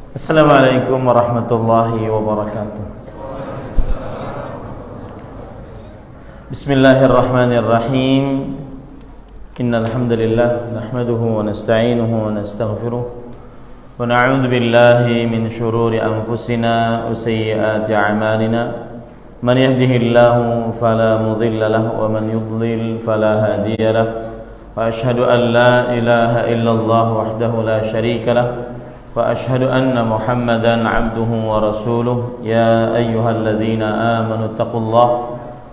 Assalamualaikum warahmatullahi wabarakatuh. Bismillahirrahmanirrahim. Innal hamdalillah nahmaduhu wa nasta'inuhu wa nastaghfiruh wa na'udzu billahi min shururi anfusina wa sayyiati a'malina. Man yahdihillahu fala mudilla lahu wa man yudlil fala hadiya lahu. Wa ashhadu an la ilaha illallah wahdahu la syarika lahu. وأشهد أن محمدا عبده ورسوله يا أيها الذين آمنوا اتقوا الله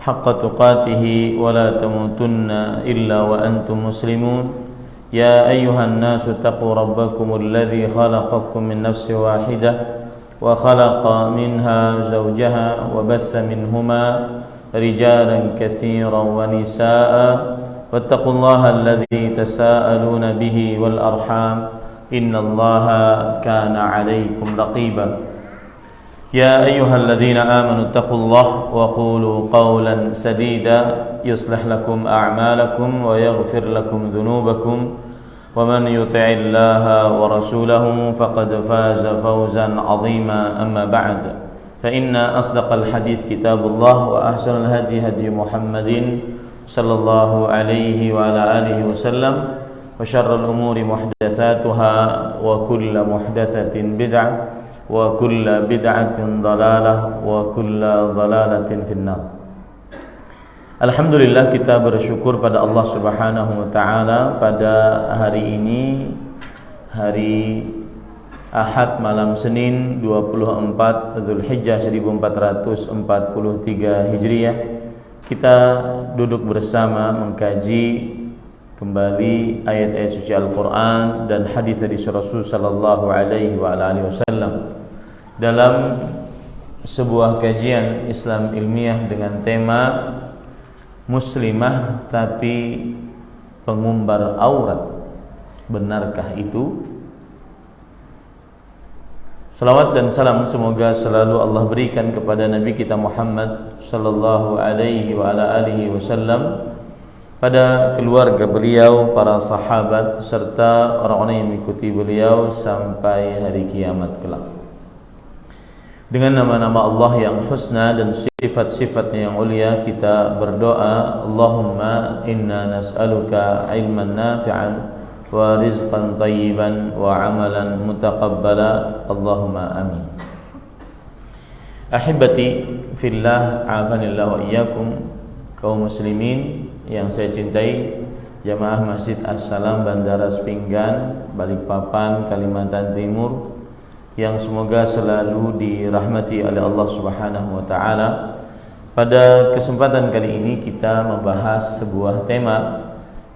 حق تقاته ولا تموتن إلا وأنتم مسلمون يا أيها الناس اتقوا ربكم الذي خلقكم من نفس واحدة وخلق منها زوجها وبث منهما رجالا كثيرا ونساء واتقوا الله الذي تساءلون به والأرحام إن الله كان عليكم رقيبا يا أيها الذين آمنوا اتقوا الله وقولوا قولا سديدا يصلح لكم أعمالكم ويغفر لكم ذنوبكم ومن يطع الله ورسوله فقد فاز فوزا عظيما أما بعد فإن أصدق الحديث كتاب الله وأحسن الهدي هدي محمد صلى الله عليه وعلى آله وسلم وشر الأمور محدثاتها وكل محدثة بدعة وكل بدعة ضلالة وكل ضلالة في النار. Alhamdulillah, kita bersyukur pada Allah Subhanahu wa taala pada hari ini, hari Ahad malam Senin 24 Zulhijjah 1443 Hijriah. Kita duduk bersama mengkaji kembali ayat-ayat suci Al-Quran dan hadis dari Rasul sallallahu alaihi wa alihi wasallam dalam sebuah kajian Islam ilmiah dengan tema muslimah tapi pengumbar aurat, benarkah itu? Salawat dan salam semoga selalu Allah berikan kepada Nabi kita Muhammad sallallahu alaihi wa alihi wasallam, pada keluarga beliau, para sahabat, serta orang-orang yang mengikuti beliau sampai hari kiamat kelak. Dengan nama-nama Allah yang husna dan sifat-sifatnya yang ulia, kita berdoa, Allahumma inna nas'aluka ilman nafi'an wa rizqan tayyiban wa amalan mutaqabbala, Allahumma amin. Ahibati fillah, afanillah wa iyyakum, kaum muslimin yang saya cintai, jamaah Masjid As-Salam Bandara Sepinggan, Balikpapan, Kalimantan Timur, yang semoga selalu dirahmati oleh Allah Subhanahu wa taala. Pada kesempatan kali ini kita membahas sebuah tema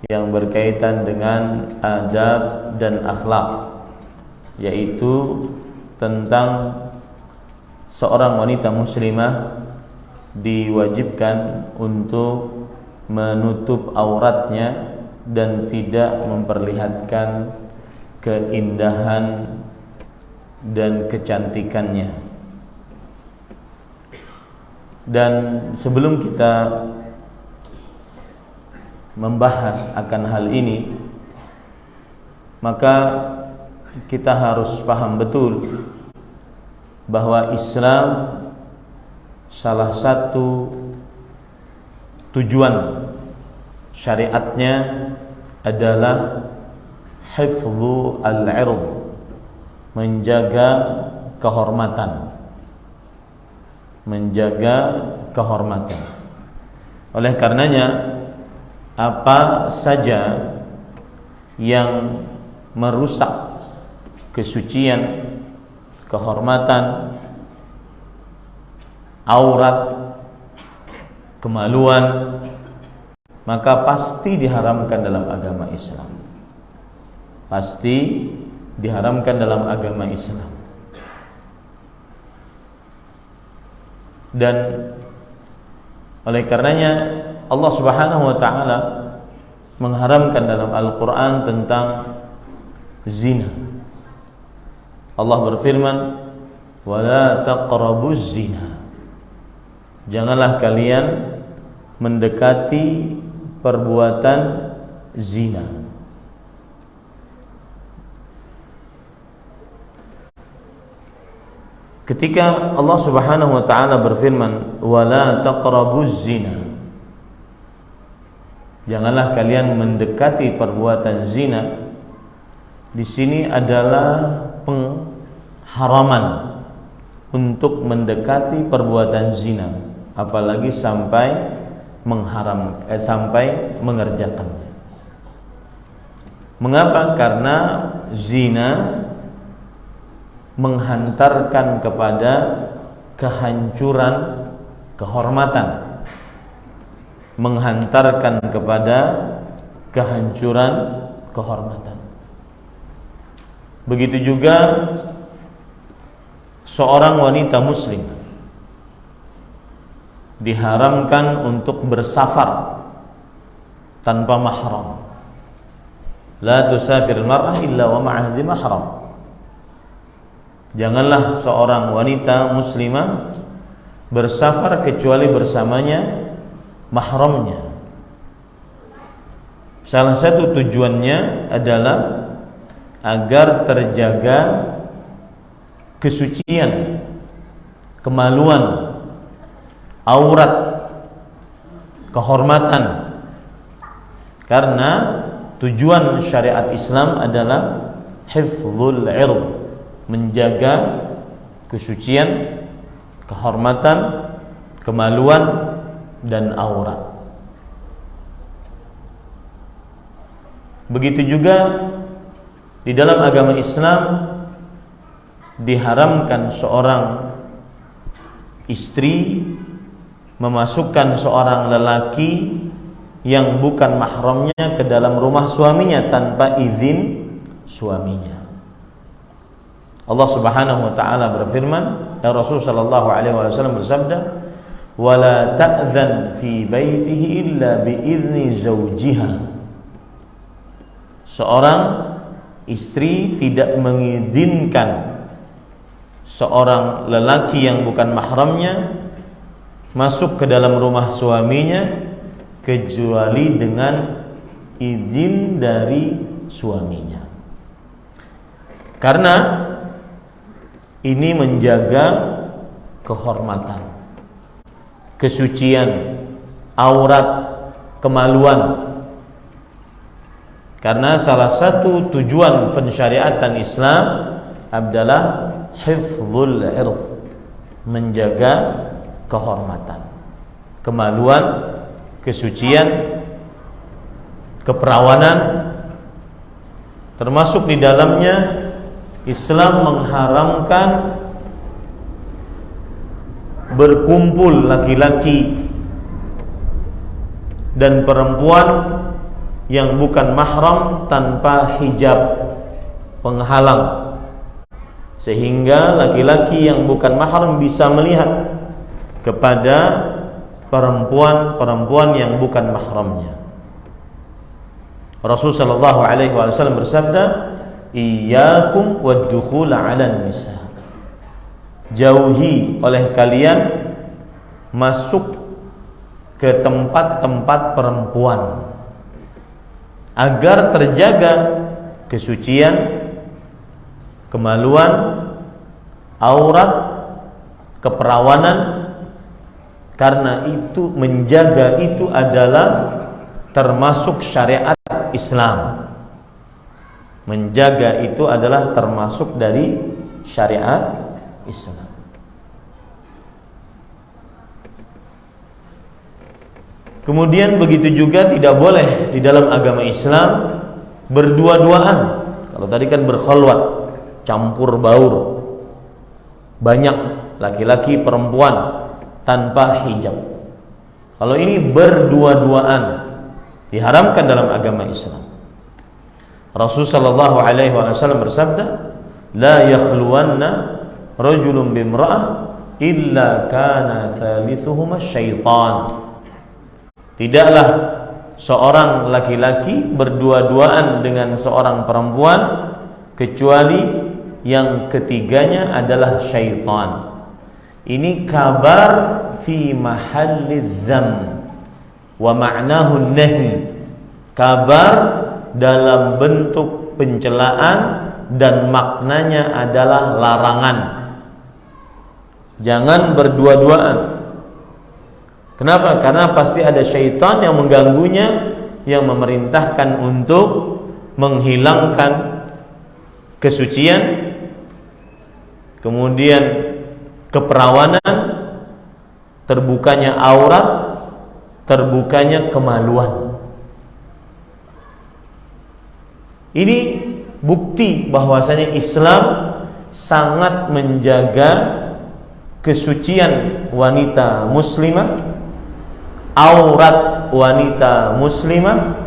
yang berkaitan dengan adab dan akhlak, yaitu tentang seorang wanita muslimah diwajibkan untuk menutup auratnya dan tidak memperlihatkan keindahan dan kecantikannya. Dan sebelum kita membahas akan hal ini, maka kita harus paham betul bahwa Islam salah satu tujuan syariatnya adalah hifdzu al-'ird, menjaga kehormatan, Oleh karenanya, apa saja yang merusak kesucian, kehormatan, aurat, kemaluan, maka pasti diharamkan dalam agama Islam. Pasti diharamkan dalam agama Islam. Dan oleh karenanya Allah Subhanahu wa taala mengharamkan dalam Al-Qur'an tentang zina. Allah berfirman, "Wala taqrabuz zina." Janganlah kalian mendekati perbuatan zina. ketika Allah Subhanahu wa taala berfirman, "Wala taqrabuz zina." Janganlah kalian mendekati perbuatan zina. Di sini adalah pengharaman untuk mendekati perbuatan zina, apalagi sampai sampai mengerjakannya. Mengapa? Karena zina menghantarkan kepada kehancuran kehormatan, menghantarkan kepada kehancuran kehormatan. Begitu juga seorang wanita muslim diharamkan untuk bersafar tanpa mahram. La tusafir mar'ah illa wa ma'ah dhi mahram. Janganlah seorang wanita muslimah bersafar kecuali bersamanya mahramnya. Salah satu tujuannya adalah agar terjaga kesucian, kemaluan, aurat, kehormatan. Karena tujuan syariat Islam adalah hifdzul 'ird, menjaga kesucian, kehormatan, kemaluan dan aurat. Begitu juga di dalam agama Islam diharamkan seorang istri memasukkan seorang lelaki yang bukan mahramnya ke dalam rumah suaminya tanpa izin suaminya. Allah Subhanahu wa taala berfirman, dan Rasul sallallahu alaihi wasallam bersabda, "Wala ta'dzan fi baitihi illa bi idzni zawjiha." Seorang istri tidak mengizinkan seorang lelaki yang bukan mahramnya masuk ke dalam rumah suaminya kecuali dengan izin dari suaminya. Karena ini menjaga kehormatan, kesucian, aurat, kemaluan. Karena salah satu tujuan pensyariatan Islam adalah hifdzul 'ird, menjaga kehormatan, kemaluan, kesucian, keperawanan. Termasuk di dalamnya Islam mengharamkan berkumpul laki-laki dan perempuan yang bukan mahram tanpa hijab penghalang, sehingga laki-laki yang bukan mahram bisa melihat kepada perempuan-perempuan yang bukan mahramnya. Rasul sallallahu alaihi wasallam bersabda, "Iyyakum wad-dukhul 'alan nisa." Jauhi oleh kalian masuk ke tempat-tempat perempuan agar terjaga kesucian, kemaluan, aurat, keperawanan. Karena itu, menjaga itu adalah termasuk syariat Islam. Menjaga itu adalah termasuk dari syariat Islam. Kemudian begitu juga tidak boleh di dalam agama Islam berdua-duaan. Kalau tadi kan berkhalwat, campur baur, banyak laki-laki perempuan tanpa hijab. Kalau ini berdua-duaan, diharamkan dalam agama Islam. Rasul sallallahu alaihi wasallam bersabda, "La yakhluwanna rajulun bimra'ah illa kana thalithuhuma syaitan." Tidaklah seorang laki-laki berdua-duaan dengan seorang perempuan kecuali yang ketiganya adalah syaitan. Ini kabar fi mahallidz dzam wa ma'nahu nahy. Kabar dalam bentuk pencelaan dan maknanya adalah larangan. Jangan berdua-duaan. Kenapa? Karena pasti ada syaitan yang mengganggunya, yang memerintahkan untuk menghilangkan kesucian, kemudian keperawanan, terbukanya aurat, terbukanya kemaluan. Ini bukti bahwasanya Islam sangat menjaga kesucian wanita muslimah, aurat wanita muslimah,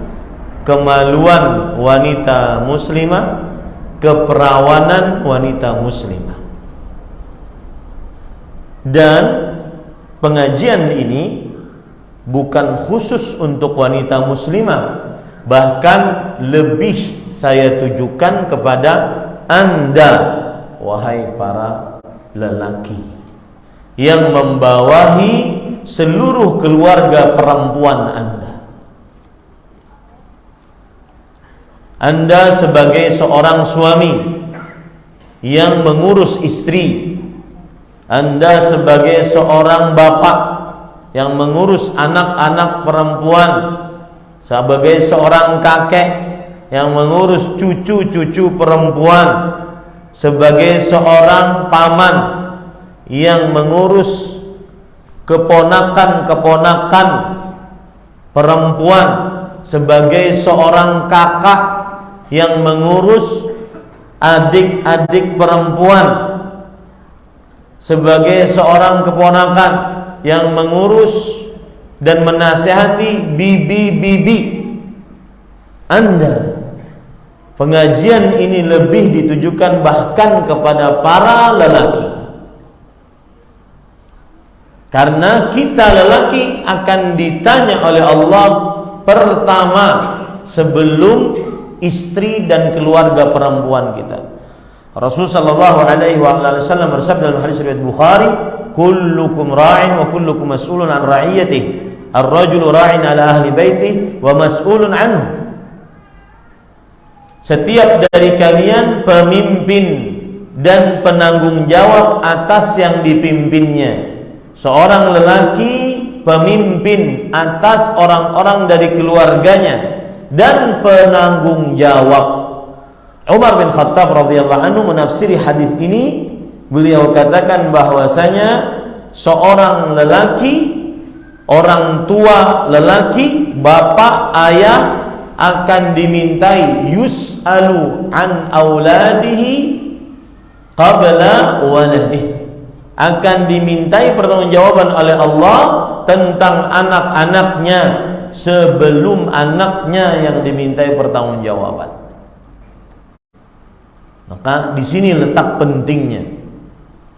kemaluan wanita muslimah, keperawanan wanita muslimah. Dan pengajian ini bukan khusus untuk wanita muslimah, bahkan lebih saya tujukan kepada Anda, wahai para lelaki yang membawahi seluruh keluarga perempuan Anda. Anda sebagai seorang suami yang mengurus istri, Anda sebagai seorang bapak yang mengurus anak-anak perempuan, sebagai seorang kakek yang mengurus cucu-cucu perempuan, sebagai seorang paman yang mengurus keponakan-keponakan perempuan, sebagai seorang kakak yang mengurus adik-adik perempuan, sebagai seorang keponakan yang mengurus dan menasihati bibi-bibi Anda. Pengajian ini lebih ditujukan bahkan kepada para lelaki, karena kita lelaki akan ditanya oleh Allah pertama sebelum istri dan keluarga perempuan kita. Rasulullah SAW bersabda dalam hadis riwayat Bukhari, kullukum ra'in wa kullukum mas'ulun an ra'iyatihi, ar-rajulu ra'in ala ahli baitihi wa mas'ulun anhu. Setiap dari kalian pemimpin dan penanggung jawab atas yang dipimpinnya. Seorang lelaki pemimpin atas orang-orang dari keluarganya dan penanggung jawab. Umar bin Khattab radhiyallahu anhu menafsiri hadis ini, beliau katakan bahwasanya seorang lelaki, orang tua lelaki, bapak, ayah akan dimintai yus'alu an auladihi qabla waladihi, akan dimintai pertanggungjawaban oleh Allah tentang anak-anaknya sebelum anaknya yang dimintai pertanggungjawaban. Maka di sini letak pentingnya.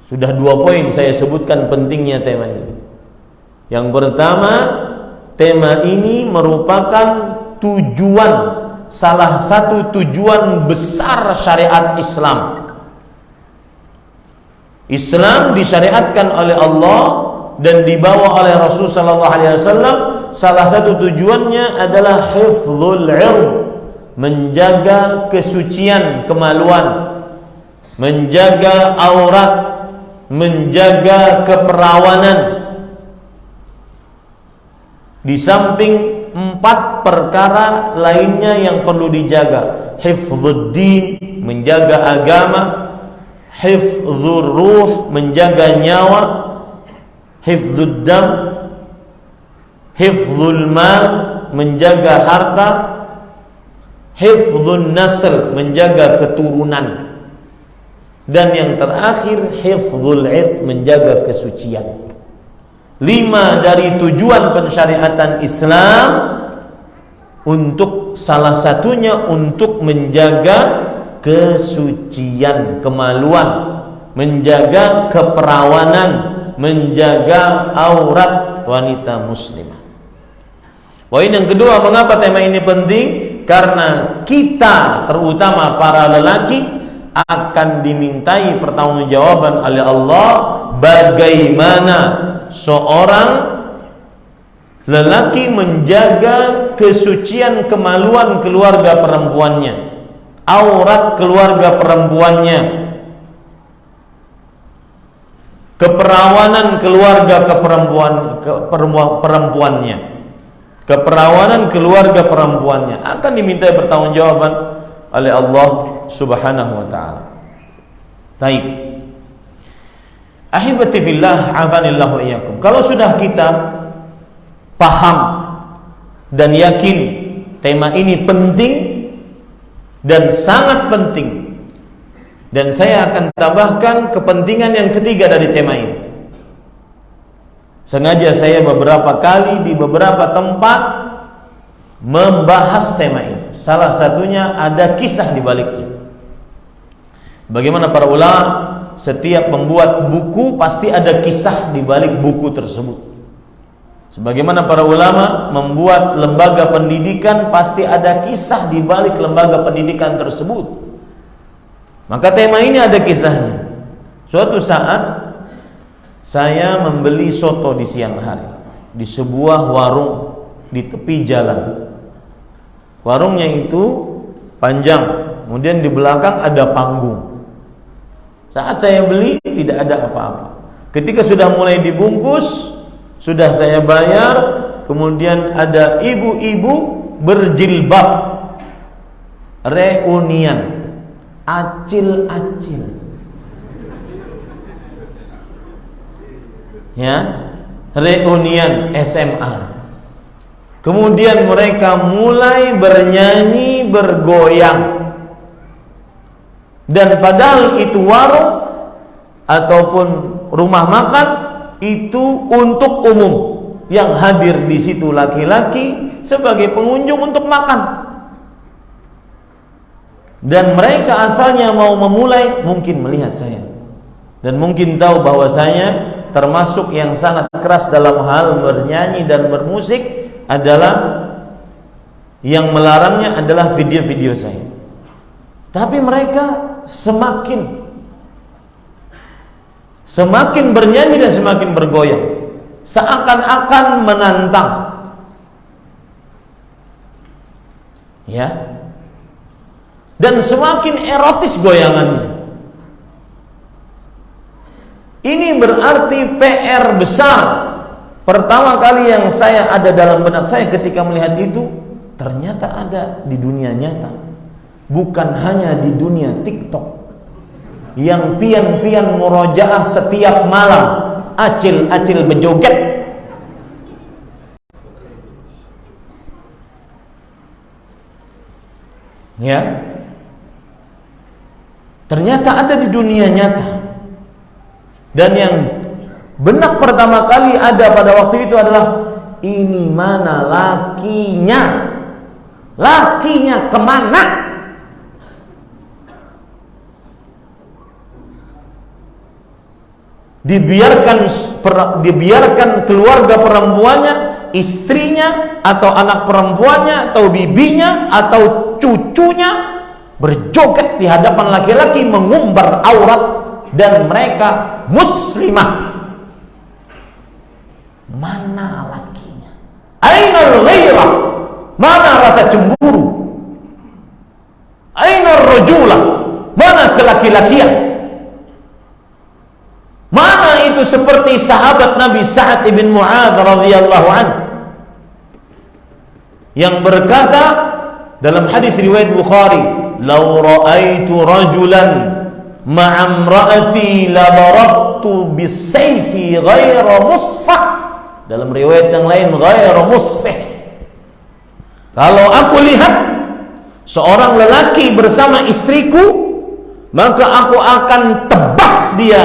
Sudah 2 poin saya sebutkan pentingnya tema ini. Yang pertama, tema ini merupakan tujuan, salah satu tujuan besar syariat Islam. Islam disyariatkan oleh Allah dan dibawa oleh Rasul sallallahu alaihi wasallam. Salah satu tujuannya adalah hifdzul 'ird, menjaga kesucian kemaluan, menjaga aurat, menjaga keperawanan. Di samping 4 perkara lainnya yang perlu dijaga. Hifdzuddin, menjaga agama. Hifdzur ruh, menjaga nyawa. Hifdzuddam, hifdzul mal, menjaga harta. Hifdzun nasl, menjaga keturunan. Dan yang terakhir hifdzul 'ird, menjaga kesucian. 5 dari tujuan pensyariatan Islam, untuk salah satunya untuk menjaga kesucian kemaluan, menjaga keperawanan, menjaga aurat wanita muslimah. Poin yang kedua, mengapa tema ini penting? Karena kita, terutama para lelaki, akan dimintai pertanggungjawaban oleh Allah bagaimana seorang lelaki menjaga kesucian kemaluan keluarga perempuannya, aurat keluarga perempuannya, keperawanan keluarga perempuannya, keperawanan keluarga perempuannya akan dimintai pertanggungjawaban oleh Allah Subhanahu wa taala. Taib. Ahibati fillah, afanillahu iyyakum. Kalau sudah kita paham dan yakin tema ini penting dan sangat penting, dan saya akan tambahkan kepentingan yang ketiga dari tema ini. Sengaja saya beberapa kali di beberapa tempat membahas tema ini. Salah satunya ada kisah di baliknya. Bagaimana para ulama, setiap membuat buku pasti ada kisah di balik buku tersebut. Sebagaimana para ulama membuat lembaga pendidikan pasti ada kisah di balik lembaga pendidikan tersebut. Maka tema ini ada kisahnya. Suatu saat saya membeli soto di siang hari di sebuah warung di tepi jalan. Warungnya itu panjang, kemudian di belakang ada panggung. Saat saya beli tidak ada apa-apa. Ketika sudah mulai dibungkus, sudah saya bayar, kemudian ada ibu-ibu berjilbab reunian, acil-acil. Ya, reunian SMA. Kemudian mereka mulai bernyanyi, bergoyang. Dan padahal itu warung ataupun rumah makan itu untuk umum. Yang hadir di situ laki-laki sebagai pengunjung untuk makan. Dan mereka asalnya mau memulai, mungkin melihat saya dan mungkin tahu bahwa saya termasuk yang sangat keras dalam hal bernyanyi dan bermusik, adalah yang melarangnya adalah video-video saya. Tapi mereka semakin bernyanyi dan semakin bergoyang, seakan-akan menantang. Ya. Dan semakin erotis goyangannya. Ini berarti PR besar. Pertama kali yang saya ada dalam benak saya ketika melihat itu, ternyata ada di dunia nyata. Bukan hanya di dunia TikTok yang pian-pian murojaah setiap malam, acil-acil berjoget. Ya. Ternyata ada di dunia nyata. Dan yang benak pertama kali ada pada waktu itu adalah, ini mana lakinya? Lakinya kemana? Dibiarkan keluarga perempuannya, istrinya atau anak perempuannya atau bibinya atau cucunya berjoget di hadapan laki-laki, mengumbar aurat, dan mereka muslimah. Mana lakinya? Ainal ghairah? Mana rasa cemburu? Ainal rajulah? Mana kelaki-lakian? Mana itu seperti sahabat Nabi Sa'ad ibn Mu'adz radhiyallahu anhu yang berkata dalam hadis riwayat Bukhari, "Lau ra'aitu rajulan ma'amra'ati la darabtu bisayfi ghaira musfah." Dalam riwayat yang lain ghaira musfih. Kalau aku lihat seorang lelaki bersama istriku, maka aku akan tebas dia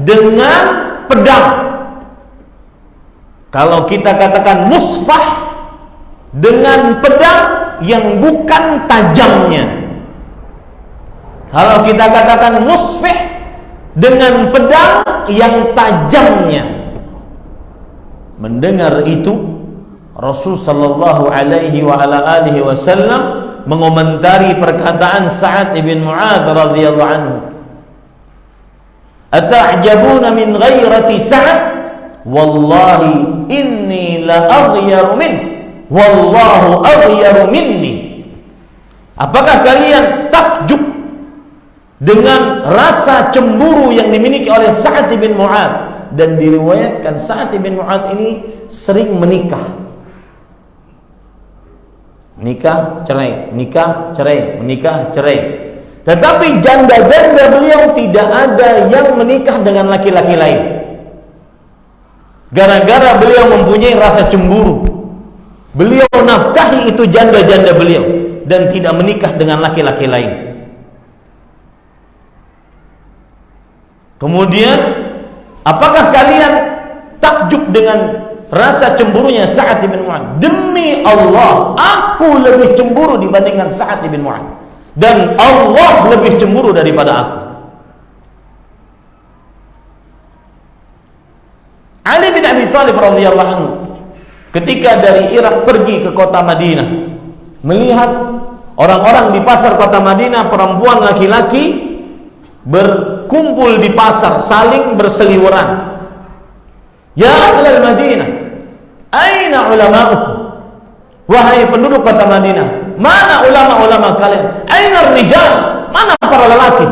dengan pedang. Kalau kita katakan musfah, dengan pedang yang bukan tajamnya. Kalau kita katakan musfih, dengan pedang yang tajamnya. Mendengar itu, Rasul sallallahu alaihi wa ala alihi wasallam mengomentari perkataan Sa'ad ibn Mu'adz radhiyallahu anhu. Ata'jabuna min ghairati Sa'ad? Wallahi inni la aghyaru min, wallahu aghyaru minni. Apakah kalian takjub dengan rasa cemburu yang dimiliki oleh Sa'ad bin Mu'adz? dan diriwayatkan Sa'ad bin Mu'adz ini sering menikah. Nikah, cerai, nikah, cerai, menikah, cerai. Tetapi janda-janda beliau tidak ada yang menikah dengan laki-laki lain. Gara-gara beliau mempunyai rasa cemburu, beliau nafkahi itu janda-janda beliau dan tidak menikah dengan laki-laki lain. Kemudian, apakah kalian takjub dengan rasa cemburunya Sa'ad bin Mu'adz? Demi Allah, aku lebih cemburu dibandingkan Sa'ad bin Mu'adz, dan Allah lebih cemburu daripada aku. Ali bin Abi Thalib radhiyallahu anhu ketika dari Irak pergi ke kota Madinah, melihat orang-orang di pasar kota Madinah, perempuan laki-laki berkumpul di pasar saling berseliweran. Ya ahlal Madinah, aina ulama'ukum? Wahai penduduk kota Madinah, mana ulama-ulama kalian? Aina rijal? Mana para lelaki?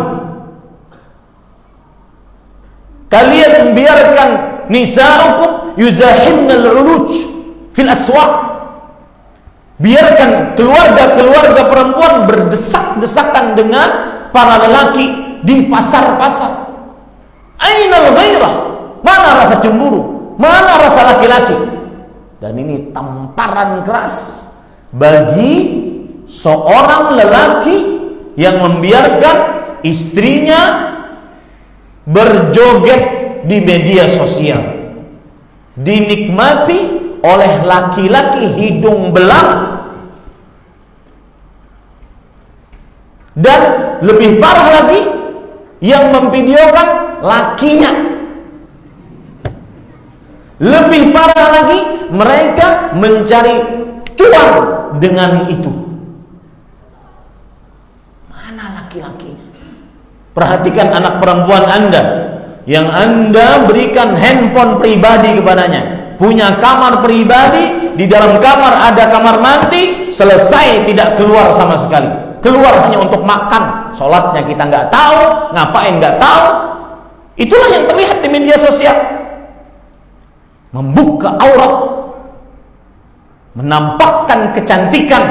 Kalian membiarkan nisa'ukum yuzahimna al-'uluj fil aswaq. Biarkan keluarga-keluarga perempuan berdesak-desakan dengan para lelaki di pasar-pasar. Aina al-ghairah? Mana rasa cemburu? Mana rasa laki-laki? Dan ini tamparan keras bagi seorang lelaki yang membiarkan istrinya berjoget di media sosial, dinikmati oleh laki-laki hidung belang. Dan lebih parah lagi, yang memvideokan lakinya. Lebih parah lagi, mereka mencari cuan dengan itu. Mana laki-laki? Perhatikan anak perempuan Anda yang Anda berikan handphone pribadi kepadanya, punya kamar pribadi, di dalam kamar ada kamar mandi, selesai tidak keluar sama sekali. Keluar hanya untuk makan, sholatnya kita nggak tahu, ngapain nggak tahu. Itulah yang terlihat di media sosial. Membuka aurat, menampakkan kecantikan,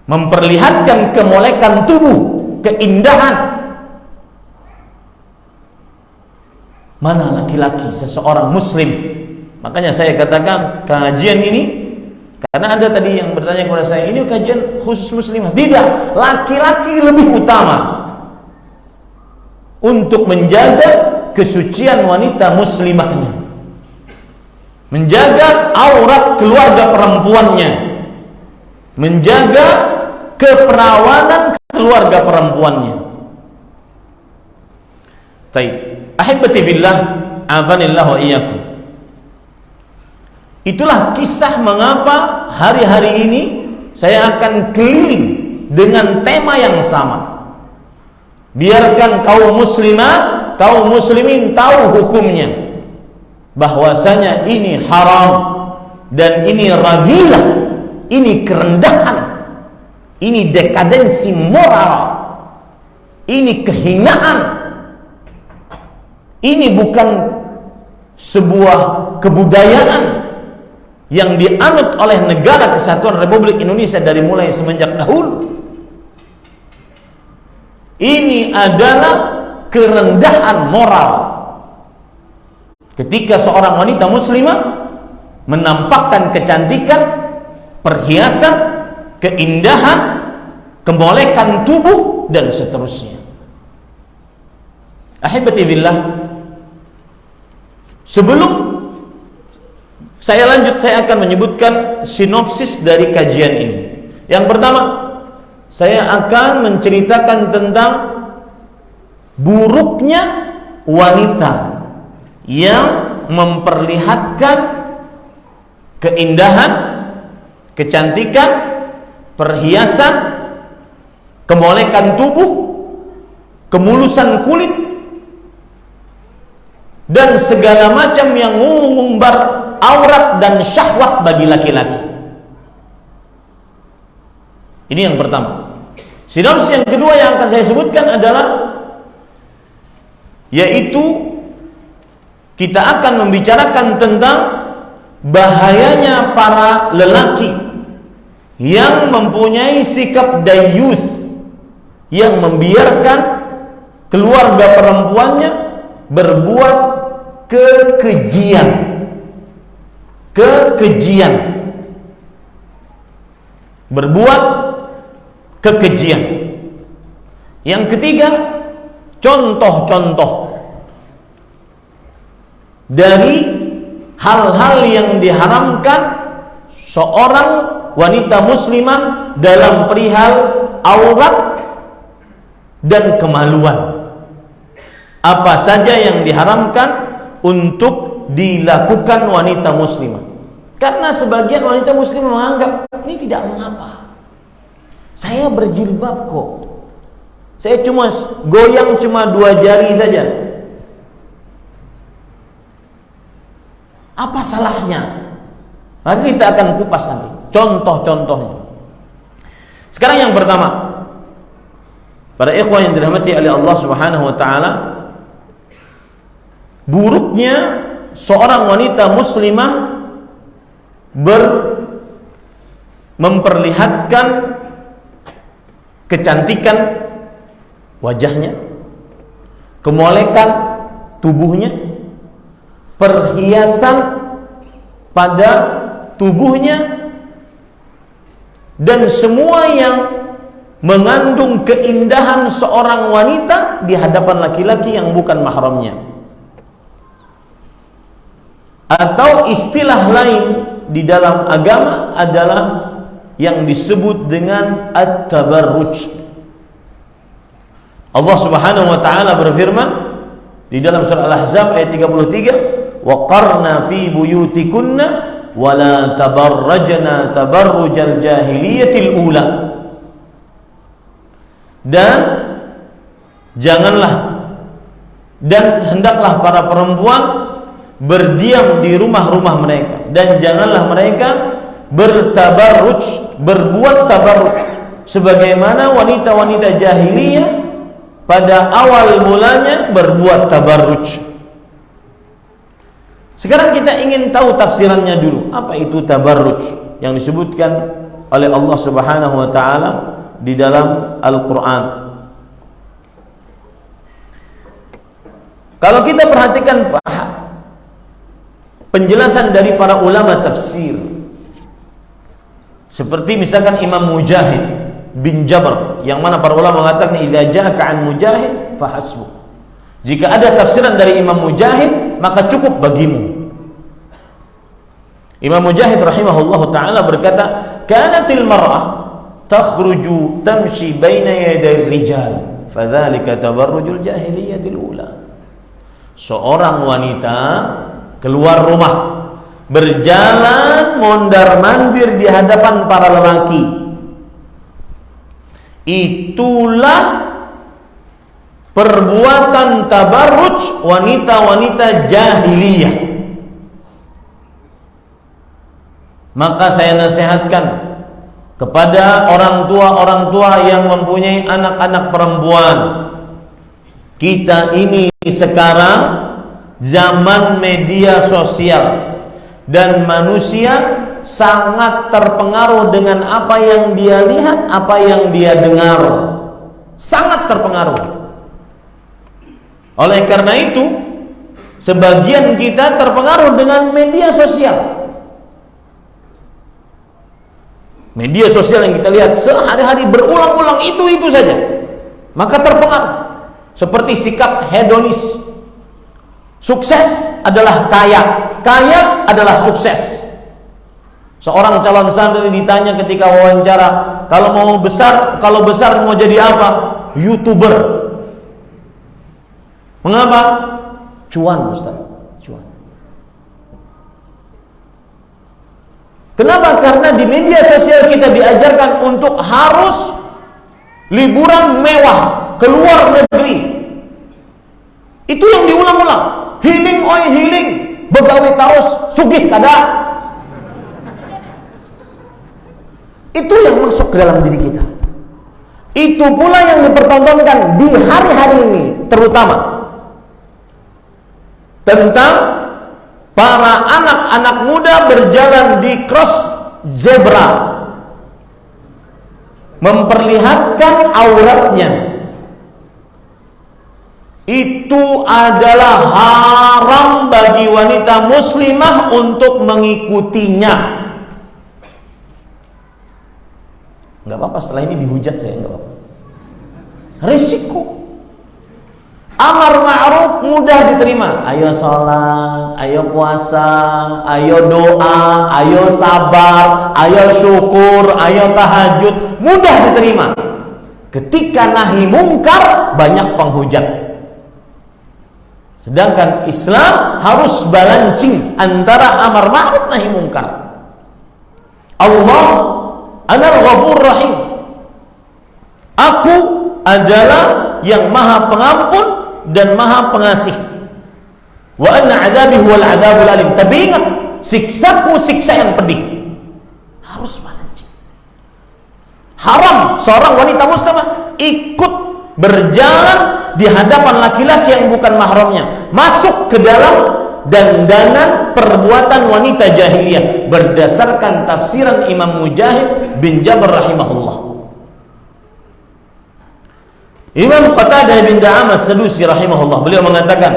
memperlihatkan kemolekan tubuh, keindahan. Mana laki-laki seseorang muslim? Makanya saya katakan kajian ini, karena ada tadi yang bertanya kepada saya, ini kajian khusus muslimah. Tidak, laki-laki lebih utama untuk menjaga kesucian wanita muslimahnya, menjaga aurat keluarga perempuannya, menjaga keperawanan keluarga perempuannya. Baik, ahibati fillah, azanillahu wa iyyakum. Itulah kisah mengapa hari-hari ini saya akan keliling dengan tema yang sama. Biarkan kaum muslimah, kaum muslimin tahu hukumnya, bahwasanya ini haram dan ini radhilah, ini kerendahan, ini dekadensi moral, ini kehinaan, ini bukan sebuah kebudayaan yang dianut oleh negara kesatuan Republik Indonesia dari mulai semenjak dahulu. Ini adalah kerendahan moral ketika seorang wanita muslimah menampakkan kecantikan, perhiasan, keindahan, kemolekan tubuh dan seterusnya. Ahibati fillah, sebelum saya lanjut, saya akan menyebutkan sinopsis dari kajian ini. Yang pertama, saya akan menceritakan tentang buruknya wanita yang memperlihatkan keindahan, kecantikan, perhiasan, kemolekan tubuh, kemulusan kulit, dan segala macam yang mengumbar aurat dan syahwat bagi laki-laki. Ini yang pertama. Sinopsis yang kedua yang akan saya sebutkan adalah yaitu kita akan membicarakan tentang bahayanya para lelaki yang mempunyai sikap dayuth, yang membiarkan keluarga perempuannya berbuat kekejian. Berbuat kekejian. Yang ketiga, contoh-contoh dari hal-hal yang diharamkan seorang wanita muslimah dalam perihal aurat dan kemaluan. Apa saja yang diharamkan untuk dilakukan wanita muslimah. Karena sebagian wanita muslimah menganggap ini tidak mengapa. Saya berjilbab kok. Saya cuma goyang cuma 2 jari saja. Apa salahnya? Nanti kita akan kupas nanti contoh-contohnya. Sekarang yang pertama, para ikhwan yang dirahmati oleh Allah Subhanahu wa taala, buruknya seorang wanita muslimah memperlihatkan kecantikan wajahnya, kemolekan tubuhnya, perhiasan pada tubuhnya, dan semua yang mengandung keindahan seorang wanita di hadapan laki-laki yang bukan mahramnya. Atau istilah lain di dalam agama adalah yang disebut dengan at-tabarruj. Allah Subhanahu wa taala berfirman di dalam surah Al-Ahzab ayat 33, "Wa qarna fi buyutikunna wa la tabarrajna tabarrujal jahiliyatil ula." Dan hendaklah para perempuan berdiam di rumah-rumah mereka, dan janganlah mereka berbuat tabarruj sebagaimana wanita-wanita jahiliyah pada awal mulanya berbuat tabarruj. Sekarang kita ingin tahu tafsirannya dulu. Apa itu tabarruj yang disebutkan oleh Allah Subhanahu wa taala di dalam Al-Qur'an? Kalau kita perhatikan penjelasan dari para ulama tafsir, seperti misalkan Imam Mujahid bin Jabr, yang mana para ulama mengatakan idza ja'aka an Mujahid fahasbu. Jika ada tafsiran dari Imam Mujahid, maka cukup bagimu. Imam Mujahid rahimahullahu taala berkata, "Kanatil mar'ah takhruju tamshi baina yaday rijal, fadzalika tabarrujul jahiliyatil ula." Seorang wanita keluar rumah, berjalan mondar-mandir di hadapan para lelaki. Itulah perbuatan tabarruj wanita-wanita jahiliyah. Maka saya nasihatkan kepada orang tua yang mempunyai anak-anak perempuan, kita ini sekarang zaman media sosial, dan manusia sangat terpengaruh dengan apa yang dia lihat, apa yang dia dengar. Sangat terpengaruh. Oleh karena itu, sebagian kita terpengaruh dengan media sosial. Media sosial yang kita lihat sehari-hari berulang-ulang itu saja, maka terpengaruh. Seperti sikap hedonis. Sukses adalah kaya, kaya adalah sukses. Seorang calon santri ditanya ketika wawancara, kalau besar mau jadi apa? YouTuber. Mengapa? Cuan, Ustaz. Cuan. Kenapa? Karena di media sosial kita diajarkan untuk harus liburan mewah, keluar negeri. Itu yang diulang-ulang. Healing, begawe taus, sugih kada. Itu yang masuk ke dalam diri kita. Itu pula yang dipertontonkan di hari-hari ini, terutama tentang para anak-anak muda berjalan di cross zebra, memperlihatkan auratnya. Itu adalah haram bagi wanita muslimah untuk mengikutinya. Nggak apa-apa, setelah ini dihujat saya, nggak apa-apa. Risiko. Amar ma'ruf mudah diterima. Ayo sholat, ayo puasa, ayo doa, ayo sabar, ayo syukur, ayo tahajud, mudah diterima. Ketika nahi mungkar, banyak penghujat. Sedangkan Islam harus balancing antara amar ma'ruf nahi mungkar. Allah Anal Ghafur Rahim. Aku adalah yang maha pengampun dan maha pengasih. Wa anna azabi huwal azabul alim. Tapi ingat, siksaku siksa yang pedih. Harus balancing. Haram seorang wanita muslimah ikut berjalan di hadapan laki-laki yang bukan mahramnya, masuk ke dalam dandanan perbuatan wanita jahiliyah berdasarkan tafsiran Imam Mujahid bin Jabr rahimahullah. Imam Qatadah bin Da'am as-Sadusi rahimahullah, beliau mengatakan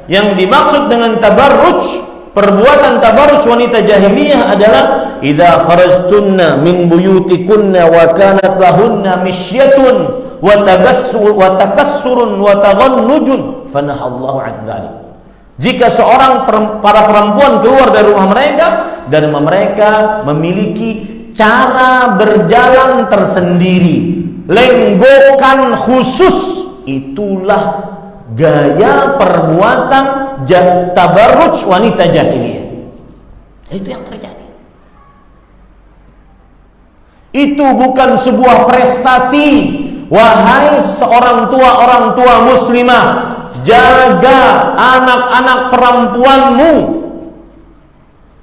yang dimaksud dengan tabarruj, perbuatan tabarruj wanita jahiliyah adalah idza kharajtunna min buyutikunna wa kanat lahunna misyatun wa takassurun wa taghannujun fanahallahu an dzalik. Jika para perempuan keluar dari rumah mereka dan mereka memiliki cara berjalan tersendiri, lenggokan khusus, itulah gaya perbuatan tabarruj wanita jahiliyah. Itu yang terjadi. Itu bukan sebuah prestasi. Wahai seorang tua, orang tua muslimah, jaga anak-anak perempuanmu.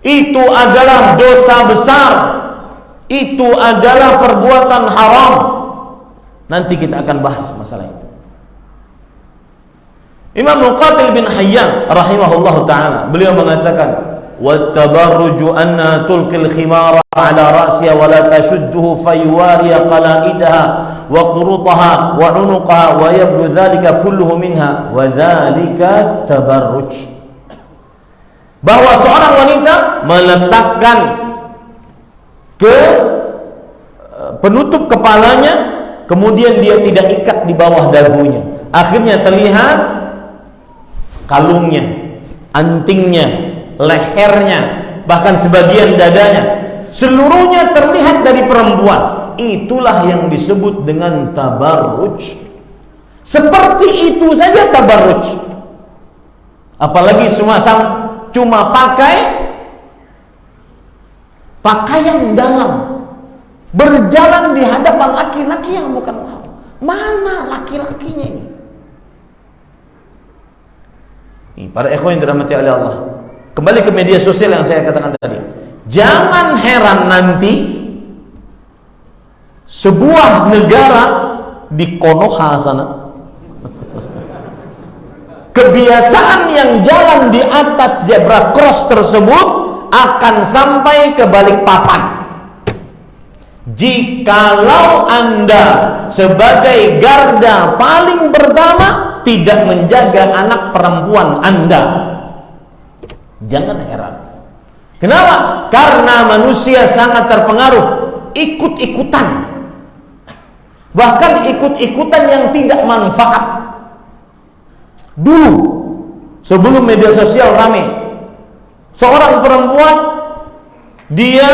Itu adalah dosa besar. Itu adalah perbuatan haram. Nanti kita akan bahas masalah itu. Imam Muqatil bin Hayyan rahimahullahu ta'ala, beliau mengatakan وَالتَّبَرُّجُ أَنَّا تُلْقِ الْخِمَارَ عَلَى رَأْسِهَا وَلَا تَشُدُّهُ فَيُوَارِيَ قَلَائِدَهَا وَقُرُطَهَا وَعُنُقَهَا وَيَبْدُ ذَلِكَ كُلُّهُ مِنْهَا وَذَلِكَ تَبَرُّجُ. Bahwa seorang wanita meletakkan penutup kepalanya, kemudian dia tidak ikat di bawah dagunya, akhirnya terlihat kalungnya, antingnya, lehernya, bahkan sebagian dadanya, seluruhnya terlihat dari perempuan. Itulah yang disebut dengan tabarruj. Seperti itu saja tabarruj. Apalagi cuma pakai pakaian dalam, berjalan di hadapan laki-laki yang bukan mahram. Mana laki-lakinya ini? Para ikhwan yang dirahmati oleh Allah, kembali ke media sosial yang saya katakan tadi. Jangan heran nanti sebuah negara di Konoha sana, kebiasaan yang jalan di atas zebra cross tersebut akan sampai ke Balikpapan. Jikalau Anda sebagai garda paling pertama tidak menjaga anak perempuan Anda, jangan heran. Kenapa? Karena manusia sangat terpengaruh ikut-ikutan, bahkan ikut-ikutan yang tidak manfaat. Dulu sebelum media sosial ramai, seorang perempuan dia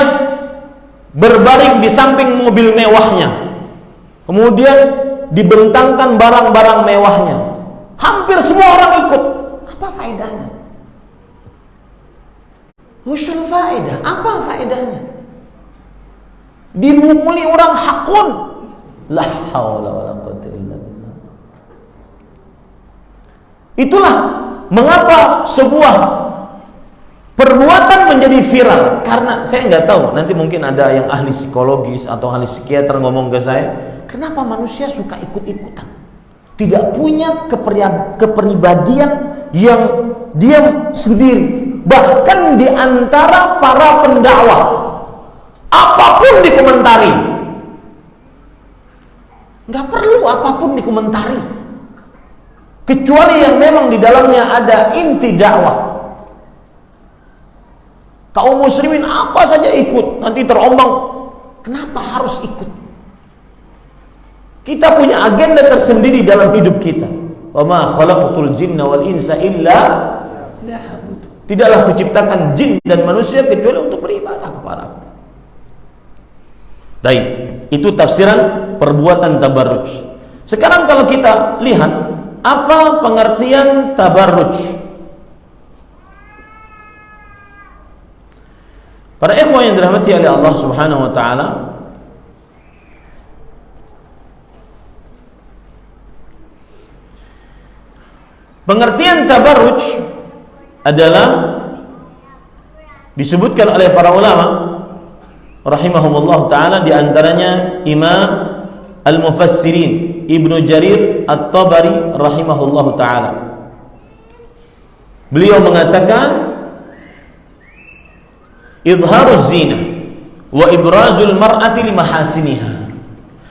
berbaring di samping mobil mewahnya, kemudian dibentangkan barang-barang mewahnya. Hampir semua orang ikut. Apa faedahnya? Musyul faedah. Apa faedahnya? Dimulai orang hakun. La haula wala quwwata illa billah. Itulah mengapa sebuah perbuatan menjadi viral. Karena saya nggak tahu, nanti mungkin ada yang ahli psikologis atau ahli psikiater ngomong ke saya, kenapa manusia suka ikut-ikutan? Tidak punya kepribadian yang diam sendiri. Bahkan di antara para pendakwah, apapun dikomentari. Nggak perlu apapun dikomentari, kecuali yang memang di dalamnya ada inti dakwah. Kaum muslimin apa saja ikut, nanti terombang. Kenapa harus ikut? Kita punya agenda tersendiri dalam hidup kita. Wa ma khalaqtul jinna wal insa illa liya'budun. Tidaklah kuciptakan jin dan manusia kecuali untuk beribadah kepadaku. Baik, itu tafsiran perbuatan tabarruj. Sekarang kalau kita lihat apa pengertian tabarruj. Para ikhwan yang dirahmati oleh Allah Subhanahu wa taala, pengertian tabarruj adalah disebutkan oleh para ulama rahimahumullah taala, di antaranya Imam Al-Mufassirin Ibnu Jarir At-Tabari rahimahullah taala. Beliau mengatakan idharuz zina wa ibrazul mar'ati li mahasiniha,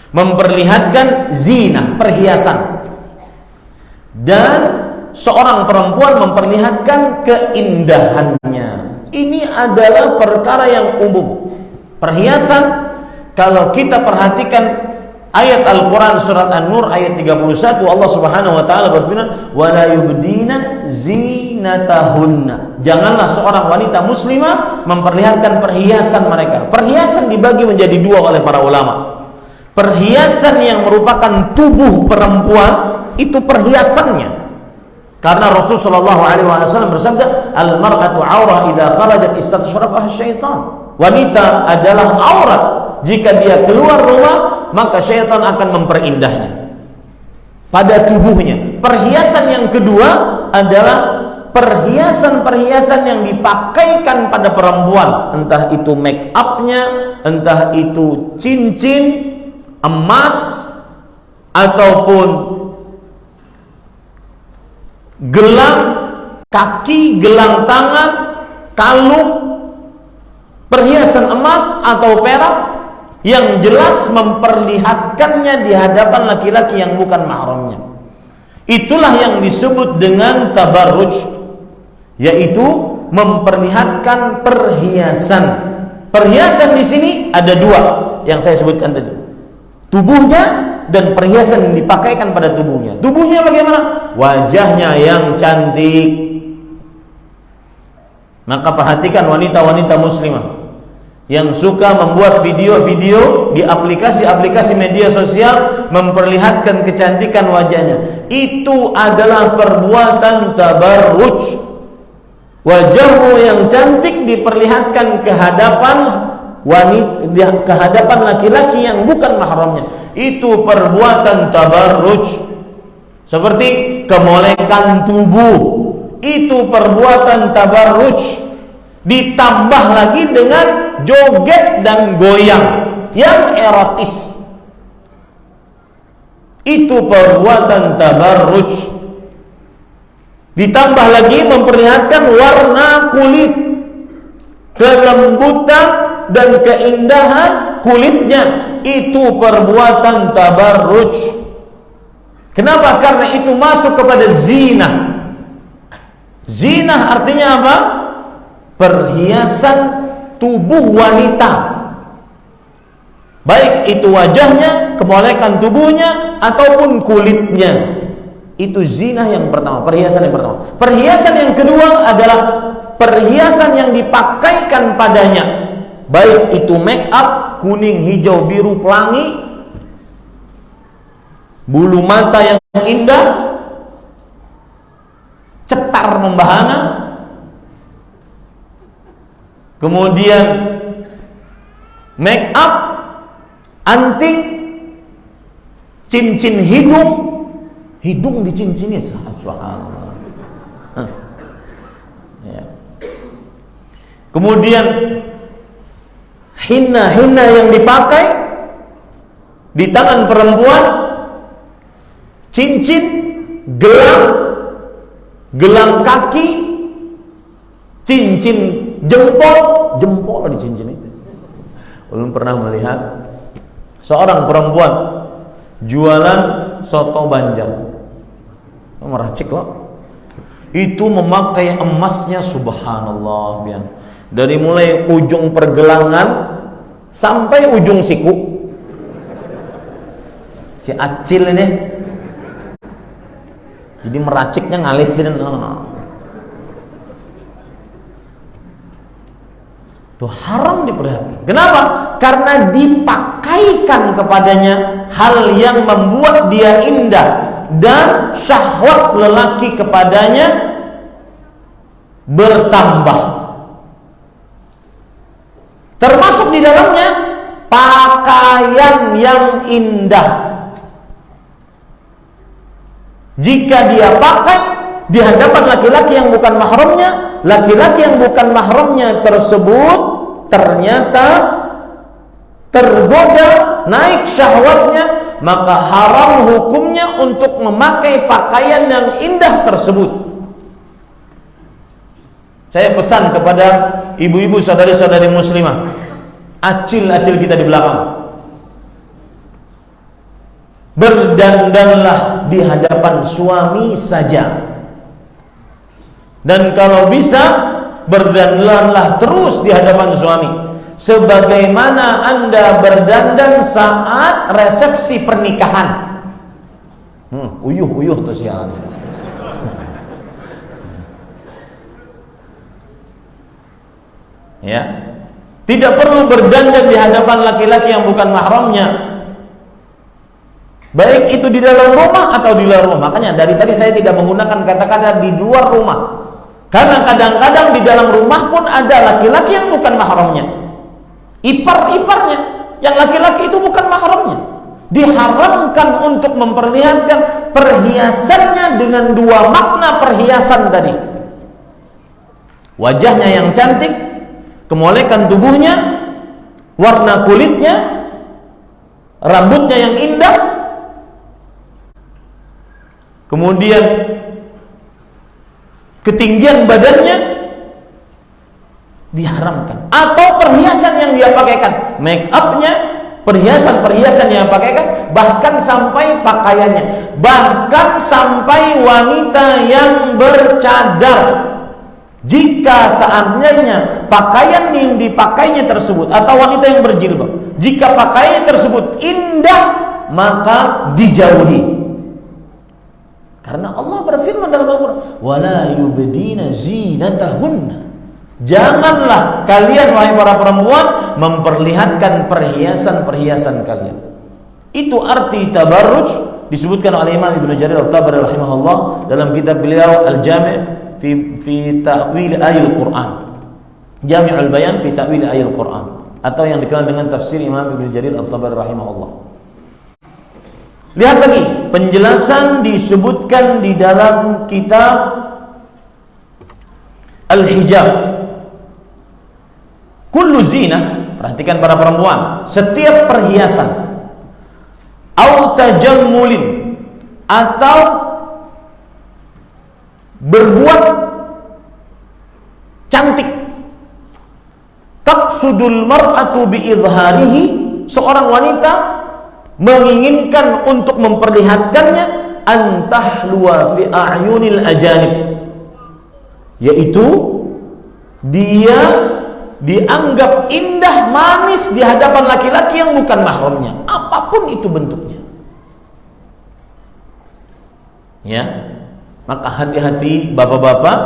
memperlihatkan zina, perhiasan, dan seorang perempuan memperlihatkan keindahannya. Ini adalah perkara yang umum. Perhiasan, kalau kita perhatikan ayat Al-Quran surat An-Nur ayat 31, Allah Subhanahu wa taala berfirman, "Wala yubdina zinatahunna." Janganlah seorang wanita muslimah memperlihatkan perhiasan mereka. Perhiasan dibagi menjadi dua oleh para ulama. Perhiasan yang merupakan tubuh perempuan itu perhiasannya. Karena Rasulullah SAW bersabda, "Al-mar'atu 'aurah idza kharajat istashrafaha syaitan." Wanita adalah aurat. Jika dia keluar rumah, maka syaitan akan memperindahnya pada tubuhnya. Perhiasan yang kedua adalah perhiasan-perhiasan yang dipakaikan pada perempuan, entah itu make up-nya, entah itu cincin, emas, ataupun gelang kaki, gelang tangan, kalung, perhiasan emas atau perak yang jelas memperlihatkannya di hadapan laki-laki yang bukan mahramnya. Itulah yang disebut dengan tabarruj, yaitu memperlihatkan perhiasan. Perhiasan di sini ada dua yang saya sebutkan tadi. Tubuhnya dan perhiasan yang dipakaikan pada tubuhnya. Tubuhnya bagaimana? Wajahnya yang cantik. Maka perhatikan wanita-wanita muslimah yang suka membuat video-video di aplikasi-aplikasi media sosial memperlihatkan kecantikan wajahnya. Itu adalah perbuatan tabarruj. Wajahmu yang cantik diperlihatkan ke hadapan wanita, ke hadapan laki-laki yang bukan mahramnya. Itu perbuatan tabarruj. Seperti kemolekan tubuh, itu perbuatan tabarruj. Ditambah lagi dengan joget dan goyang yang erotis, itu perbuatan tabarruj. Ditambah lagi memperlihatkan warna kulit, kelembutan dan keindahan kulitnya, itu perbuatan tabarruj. Kenapa? Karena itu masuk kepada zina. Zina artinya apa? Perhiasan tubuh wanita, baik itu wajahnya, kemolekan tubuhnya, ataupun kulitnya. Itu zina yang pertama, perhiasan yang pertama. Perhiasan yang kedua adalah perhiasan yang dipakaikan padanya, baik itu make up, kuning, hijau, biru, pelangi, bulu mata yang indah, cetar membahana, kemudian make up, anting, cincin hidung dicincinin, subhanallah. Ya. Kemudian hinna yang dipakai di tangan perempuan, cincin, gelang kaki, cincin jempol di cincin itu. Belum pernah melihat seorang perempuan jualan soto Banjar, meracik loh. Itu memakai emasnya, subhanallah, Bian. Dari mulai ujung pergelangan sampai ujung siku. Si Acil ini, jadi meraciknya ngalih sini. Itu haram diperhatikan. Kenapa? Karena dipakaikan kepadanya hal yang membuat dia indah dan syahwat lelaki kepadanya bertambah. Termasuk di dalamnya pakaian yang indah. Jika dia pakai di hadapan laki-laki yang bukan mahramnya, laki-laki yang bukan mahramnya tersebut ternyata tergoda, naik syahwatnya, maka haram hukumnya untuk memakai pakaian yang indah tersebut. Saya pesan kepada ibu-ibu, saudari-saudari muslimah, acil-acil kita di belakang, berdandanlah di hadapan suami saja. Dan kalau bisa, berdandanlah terus di hadapan suami, sebagaimana Anda berdandan saat resepsi pernikahan. Uyuh tuh sialan. Ya, tidak perlu berdandan di hadapan laki-laki yang bukan mahramnya, baik itu di dalam rumah atau di luar rumah. Makanya dari tadi saya tidak menggunakan kata-kata di luar rumah, karena kadang-kadang di dalam rumah pun ada laki-laki yang bukan mahramnya, ipar-iparnya yang laki-laki itu bukan mahramnya. Diharamkan untuk memperlihatkan perhiasannya dengan dua makna perhiasan tadi: wajahnya yang cantik, kemolekan tubuhnya, warna kulitnya, rambutnya yang indah, kemudian ketinggian badannya, diharamkan. Atau perhiasan yang dia pakaikan, make upnya, perhiasan-perhiasan yang dia pakaikan, bahkan sampai pakaiannya, bahkan sampai wanita yang bercadar. Jika seandainya pakaian yang dipakainya tersebut, atau wanita yang berjilbab, jika pakaian tersebut indah, maka dijauhi. Karena Allah berfirman dalam Al-Quran, wala yubdina zinatahunna. Janganlah kalian, wahai para perempuan, memperlihatkan perhiasan-perhiasan kalian. Itu arti tabarruj, disebutkan oleh Imam Ibnu Jarir At-Tabari rahimahullah dalam kitab beliau Al-Jami' fi ta'wil ayatul Quran, Jami'ul Bayan fi ta'wil ayatul Quran, atau yang dikenal dengan tafsir Imam Ibnu Jarir At-Tabari rahimahullah. Lihat lagi penjelasan disebutkan di dalam kitab Al-Hijab. Kullu zinah, perhatikan para perempuan, setiap perhiasan, au tajammulin, atau berbuat cantik, taqsudul mar'atu biizharihi, seorang wanita menginginkan untuk memperlihatkannya, antahluwa fi a'yunil ajanib, yaitu dia dianggap indah, manis di hadapan laki-laki yang bukan mahramnya, apapun itu bentuknya. Ya, maka hati-hati bapak-bapak,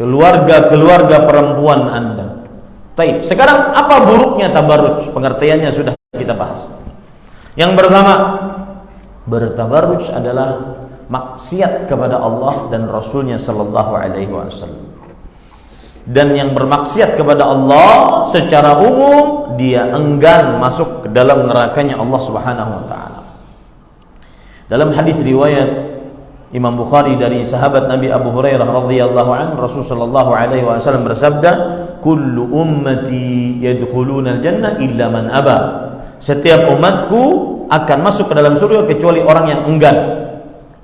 keluarga-keluarga perempuan Anda. Taib. Sekarang apa buruknya tabarruj? Pengertiannya sudah kita bahas. Yang pertama, bertabarruj adalah maksiat kepada Allah dan Rasulnya Sallallahu Alaihi Wasallam. Dan yang bermaksiat kepada Allah secara umum, dia enggan masuk ke dalam nerakanya Allah Subhanahu Wa Taala. Dalam hadis riwayat Imam Bukhari dari sahabat Nabi Abu Hurairah radhiyallahu anhu, Rasulullah sallallahu alaihi wasallam bersabda, "Kullu ummati yadkhuluna al-jannah illa man aba." Setiap umatku akan masuk ke dalam surga kecuali orang yang enggan.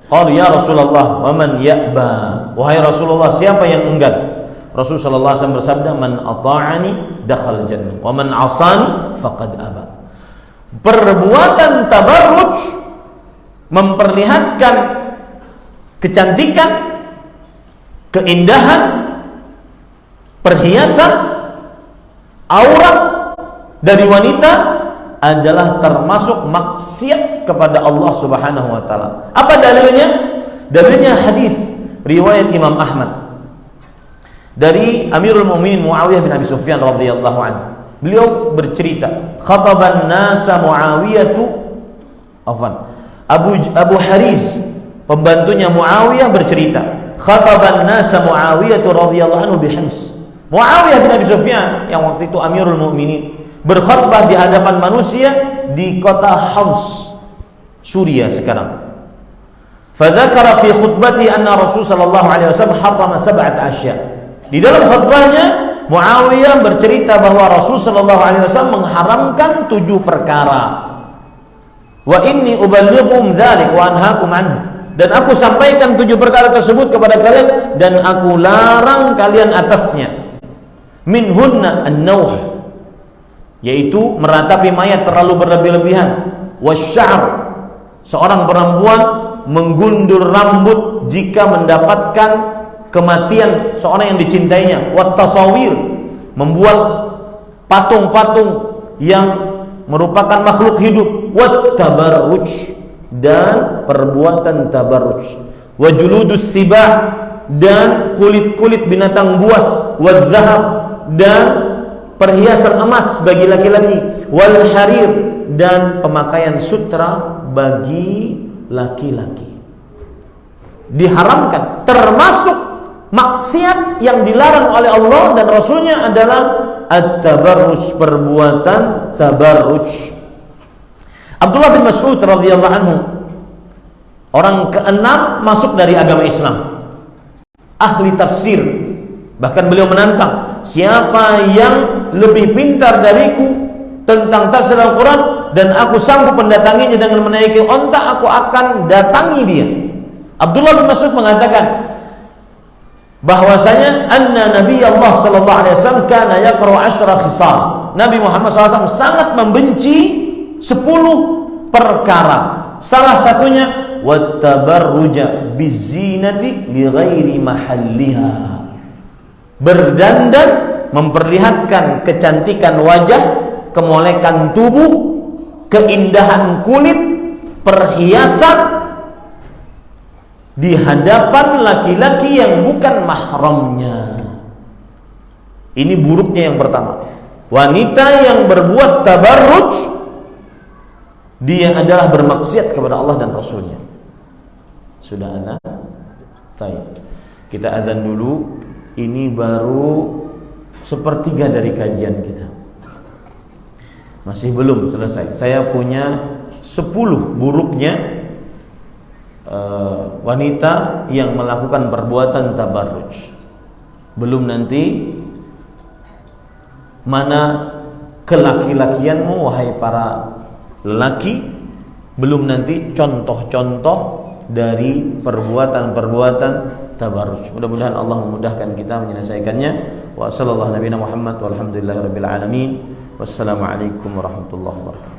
Qalu ya Rasulullah, wa man ya'ba? Wahai Rasulullah, siapa yang enggan? Rasulullah sallallahu alaihi wasallam bersabda, "Man ata'ani dakhala jannah, wa man 'asani faqad aba." Perbuatan tabarruj memperlihatkan kecantikan, keindahan, perhiasan, aurat dari wanita adalah termasuk maksiat kepada Allah Subhanahu wa taala. Apa dalilnya? Dalilnya hadis riwayat Imam Ahmad dari Amirul Mukminin Muawiyah bin Abi Sufyan radhiyallahu anhu. Beliau bercerita, khataban nasa Muawiyatu Abu Hariz, pembantunya Muawiyah bercerita, khataban nasa Muawiyatu radhiyallahu anhu bihims. Muawiyah bin Abi Sufyan yang waktu itu Amirul Mukminin berkhutbah di hadapan manusia di kota Homs, Suriah sekarang. Fadzakara fi khutbati anna Rasul sallallahu alaihi wasallam harrama sab'at asya. Di dalam khutbahnya Muawiyah bercerita bahwa Rasul sallallahu alaihi wasallam mengharamkan 7 perkara. Wa inni uballighukum dzalik wa anhaakum anhu. Dan aku sampaikan 7 perkara tersebut kepada kalian dan aku larang kalian atasnya. Minhunna an-nawh, yaitu meratapi mayat terlalu berlebih-lebihan, wasya'r, seorang perempuan menggundur rambut jika mendapatkan kematian seorang yang dicintainya, wattasawir, membuat patung-patung yang merupakan makhluk hidup, wattabarruj, dan perbuatan tabarruj, wajuludus sibah, dan kulit-kulit binatang buas, wadzahab, dan perhiasan emas bagi laki-laki, wal harir, dan pemakaian sutra bagi laki-laki. Diharamkan, termasuk maksiat yang dilarang oleh Allah dan Rasulnya adalah at-tabarruj, perbuatan tabarruj. Abdullah bin Mas'ud radhiyallahu anhu, orang ke-6 masuk dari agama Islam, ahli tafsir. Bahkan beliau menantang, siapa yang lebih pintar dariku tentang tafsir Al-Quran dan aku sanggup mendatanginya dengan menaiki onta, aku akan datangi dia. Abdullah bin Mas'ud mengatakan bahwasanya anna Nabi Allah sallallahu alaihi wasallam kana yaqra'u 10 khisal. Nabi Muhammad SAW sangat membenci 10 perkara. Salah satunya wattabarruja bizinati li ghairi mahalliha. Berdandan, memperlihatkan kecantikan wajah, kemolekan tubuh, keindahan kulit, perhiasan di hadapan laki-laki yang bukan mahramnya. Ini buruknya yang pertama. Wanita yang berbuat tabarruj, dia adalah bermaksiat kepada Allah dan Rasulnya. Sudah azan? Baik. Kita azan dulu. Ini baru sepertiga dari kajian kita. Masih belum selesai. Saya punya 10 buruknya wanita yang melakukan perbuatan tabarruj. Belum nanti mana kelaki-lakianmu wahai para lelaki, belum nanti contoh-contoh dari perbuatan-perbuatan tabarruj. Mudah-mudahan Allah memudahkan kita menyelesaikannya. Wa sallallahu nabiyana Muhammad walhamdulillahirabbil alamin. Wassalamualaikum warahmatullahi wabarakatuh.